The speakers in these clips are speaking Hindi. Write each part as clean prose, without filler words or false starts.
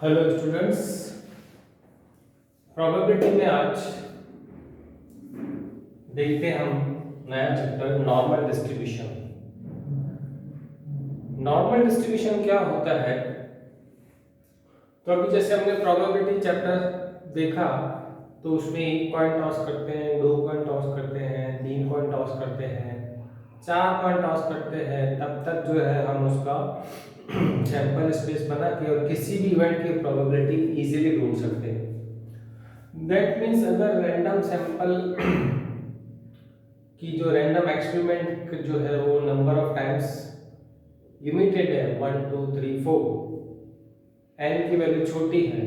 हेलो स्टूडेंट्स, प्रोबेबिलिटी में आज देखते हैं हम नया chapter normal distribution. Normal distribution क्या होता है? तो अभी जैसे हमने प्रोबेबिलिटी चैप्टर देखा तो उसमें एक पॉइंट टॉस करते हैं, दो पॉइंट टॉस करते हैं, तीन पॉइंट टॉस करते हैं, चार पॉइंट टॉस करते हैं, तब तक जो है हम उसका सैंपल स्पेस बना के और किसी भी इवेंट की प्रोबेबिलिटी इजीली ढूंढ सकते हैं। दैट मीन्स अगर रैंडम सैंपल की जो रैंडम एक्सपेरिमेंट जो है वो नंबर ऑफ टाइम्स लिमिटेड है 1 2 3 4, एन की वैल्यू छोटी है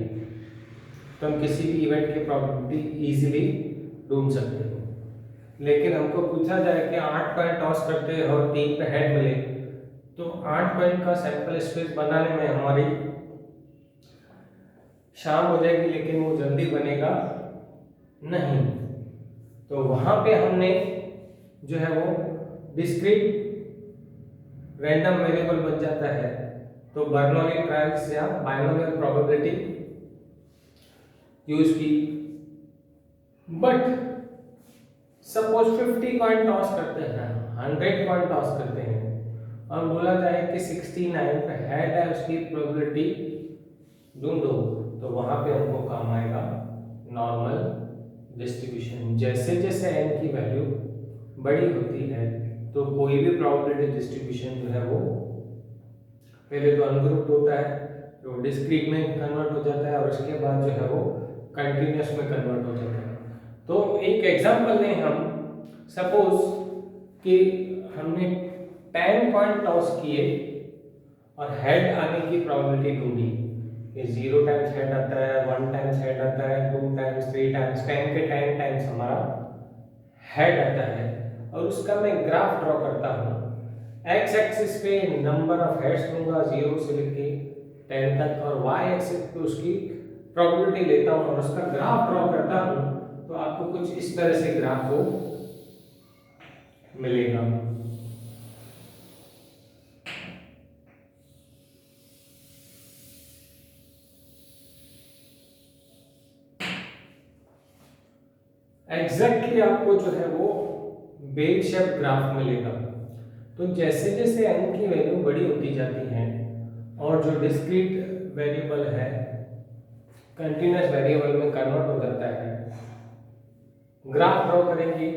तो हम किसी भी इवेंट की प्रोबेबिलिटी इजीली ढूंढ सकते हैं। लेकिन हमको पूछा जाए कि 8 पॉइंट टॉस करते हैं और 3 पे हेड मिले तो 8 पॉइंट का सैंपल स्पेस बनाने में हमारी शाम हो जाएगी, लेकिन वो जल्दी बनेगा नहीं। तो वहां पे हमने जो है वो डिस्क्रीट रैंडम वेरिएबल बन जाता है। तो बर्नौली ट्रायल्स या बाइनोमियल प्रोबेबिलिटी यूज की। बट सपोज 50 कॉइन टॉस करते हैं, 100 कॉइन टॉस करते हैं और बोला जाए कि 69 पे हेड है, उसकी प्रोबेबिलिटी ढूंढो, तो वहां पे हमको काम आएगा नॉर्मल डिस्ट्रीब्यूशन। जैसे जैसे n की वैल्यू बड़ी होती है तो कोई भी प्रोबेबिलिटी डिस्ट्रीब्यूशन जो है वो पहले तो अनग्रुप्ड होता है, तो डिस्क्रीट में कन्वर्ट हो जाता है और उसके बाद जो है वो कंटिन्यूअस में कन्वर्ट हो जाता है। तो एक एग्जांपल लें हम, सपोज कि हमने 10 कॉइन टॉस किए और हेड आने की प्रोबेबिलिटी ढूंढी कि 0 टाइम्स हेड आता है, 1 टाइम्स हेड आता है, 2 टाइम्स, 3 टाइम्स, 10 के 10 टाइम्स हमारा हेड आता है। और उसका मैं ग्राफ ड्रॉ करता हूँ। एक्स एक्सिस पे नंबर ऑफ हेड्स लूंगा 0 से लेके 10 तक, और वाई एक्सिस पे उसकी प्रोबेबिलिटी लेता हूँ और उसका ग्राफ ड्रॉ करता हूँ। तो आपको कुछ इस तरह से ग्राफ को मिलेगा। एग्जैक्टली आपको जो है वो बेल शेप ग्राफ मिलेगा। तो जैसे जैसे n की वैल्यू बड़ी होती जाती है और जो डिस्क्रीट वेरिएबल है कंटिन्यूअस वेरिएबल में कन्वर्ट हो जाता है, ग्राफ ड्रॉ करेंगे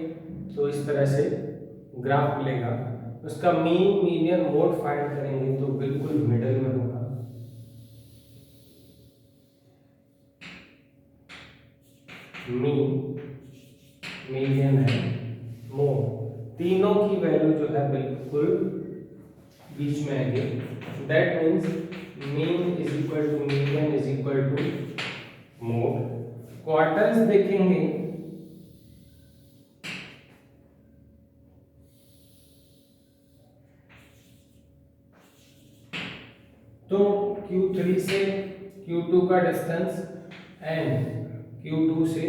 तो इस तरह से ग्राफ मिलेगा। उसका मीन मीडियन मोड फाइंड करेंगे तो बिल्कुल मिडिल में होगा। मीन, मीडियन है, मोड, तीनों की वैल्यू जो है बिल्कुल बीच में आएगी। That means mean is equal to median is equal to mode. Quarters देखेंगे तो Q3 से Q2 का डिस्टेंस एंड Q2 से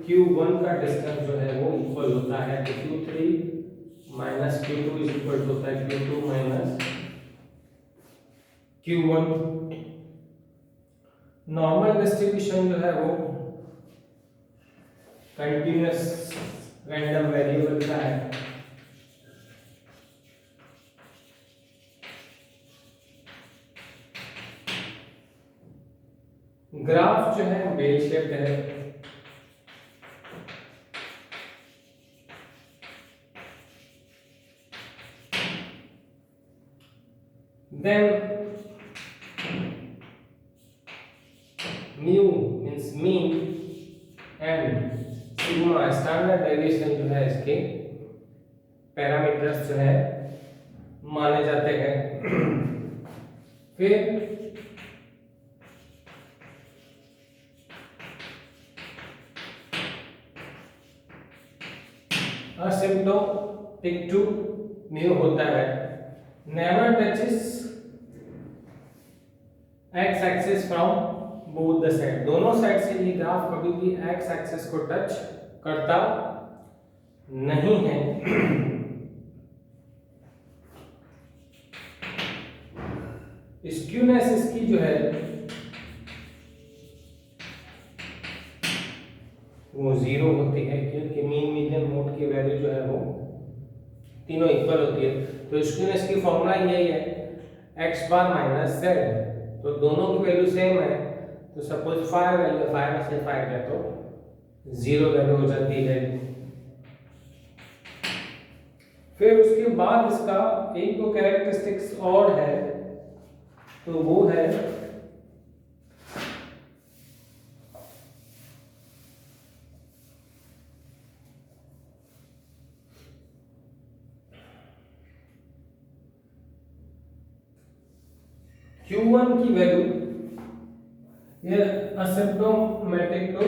Q1 का डिस्टेंस जो है वो इक्वल होता है। तो Q3 minus Q2 is equal होता है Q2 minus Q1। Normal distribution जो है वो कंटिन्यूअस रैंडम वेरिएबल का है। ग्राफ जो है बेल शेप्ड है। Then mu means mean and sigma standard deviation जो है इसके पैरामीटर्स जो है माने जाते हैं। फिर असिम्प्टोटिक टू म्यू होता है, never touches x axis from both the side. दोनों साइड से ये ग्राफ कभी भी एक्स एक्सिस को टच करता नहीं है। स्क्यूनेस इसकी जो है वो 0 होती है, क्योंकि मीन मीडियन मोड की वैल्यू जो है वो तीनों इक्वल होती है। तो स्क्यूनेस की फॉर्मूला यही है x बार माइनस z, तो दोनों की वैल्यू सेम है, तो सपोज 5 वैल्यू 5 में से 5 है तो 0 वैल्यू हो जाती है। फिर उसके बाद इसका एक दो कैरेक्टरिस्टिक्स और है, तो वो है Q1 की वैल्यू ये asymptomatic to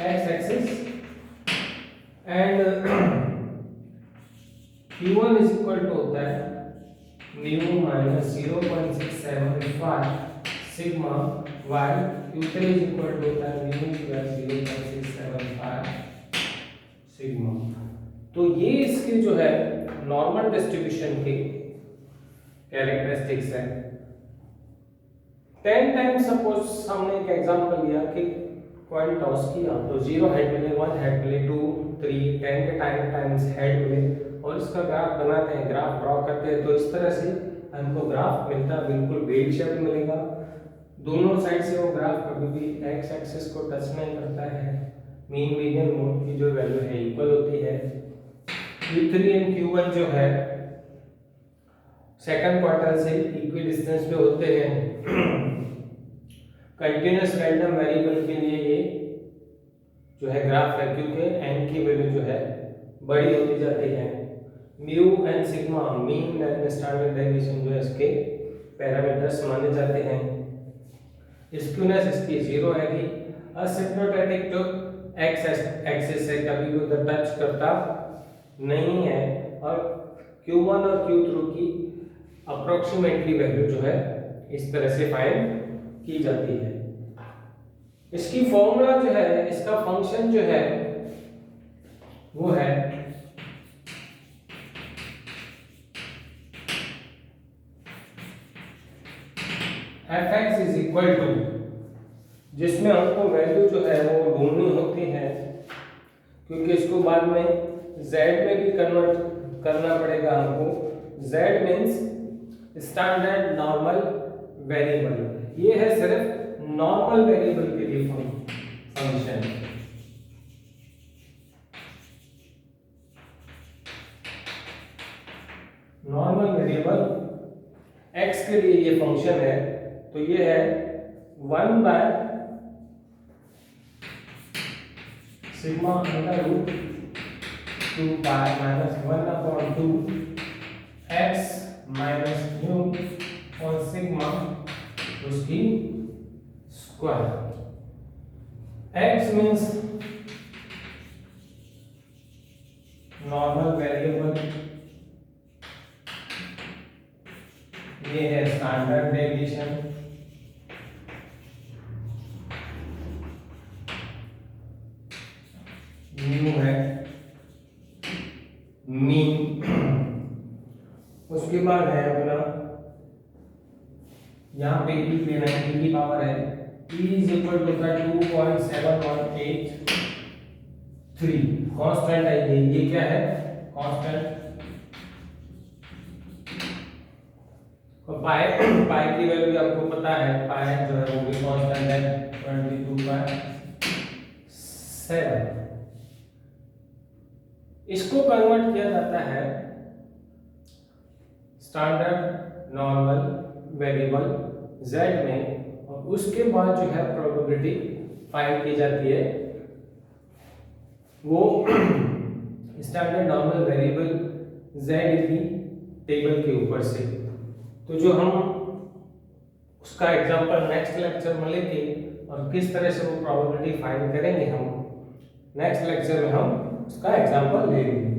x axis and Q1 is equal to होता है mu minus 0.675 sigma y, Q3 is equal to होता है mu प्लस 0.675 सिग्मा। तो ये इसके जो है नॉर्मल डिस्ट्रीब्यूशन के कैरेक्टरिस्टिक्स है। 10 टाइम्स सपोज हमने एक एग्जांपल लिया कि कॉइन टॉस किया, तो 0 हेड मिले, 1 हेड मिले, 2 3 10 के टाइम्स हेड मिले, और इसका ग्राफ बनाते हैं, ग्राफ ड्रॉ करते हैं, तो इस तरह से हमको ग्राफ मिलता है, बिल्कुल वेल शेप मिलेगा। दोनों साइड से वो ग्राफ कभी भी एक्स एक्सिस को टच नहीं करता है, मीन मीडियन मोड की जो वैल्यू है इक्वल होती है। Q3 एंड Q1 जो है सेकंड क्वार्टर से इक्वल डिस्टेंस पे होते हैं। कंटीन्यूअस रैंडम वेरिएबल के लिए ये जो है ग्राफ है, क्योंकि n की वैल्यू जो है बड़ी होती जाती है। Mu and sigma mean and standard deviation जो है इसके पैरामीटर्स माने जाते हैं। स्क्यूनेस इसकी 0 आएगी। असिम्प्टोटिक टू एक्स एक्सिस से कभी भी उधर टच करता नहीं है, और Q1 और Q3 की अप्रोक्सीमेटली वैल्यू जो है इस तरह से फाइंड की जाती है। इसकी फॉर्मूला जो है, इसका फंक्शन जो है वो है fx इज इक्वल टू, जिसमें हमको वैल्यू जो है वो ढूंढनी होती है, क्योंकि इसको बाद में z में भी कन्वर्ट करना पड़ेगा हमको। z means standard normal variable, ये है सिर्फ नॉर्मल वेरिएबल के लिए फंक्शन। नॉर्मल वेरिएबल x के लिए ये फंक्शन है, तो ये है 1 by sigma under root 2 pi minus 1/2 x minus mu और सिग्मा उसकी square. x means normal variable, ये है स्टैंडर्ड डेविएशन, म्यू है मीन, उसके बाद है अपना यहाँ पे e लेना है, e की पावर है e is equal to 2.7183 constant है ये क्या है कांस्टेंट। तो पाई की वैल्यू भी आपको पता है, पाई जो है वो भी कांस्टेंट है 22/7। इसको कन्वर्ट किया जाता है स्टैंडर्ड नॉर्मल वेरिएबल z में, और उसके बाद जो है प्रोबेबिलिटी फाइंड की जाती है वो स्टैंडर्ड नॉर्मल वेरिएबल z की टेबल के ऊपर से। तो जो हम उसका एग्जांपल नेक्स्ट लेक्चर में लेंगे और किस तरह से वो प्रोबेबिलिटी फाइंड करेंगे, हम नेक्स्ट लेक्चर में हम उसका एग्जांपल लेंगे।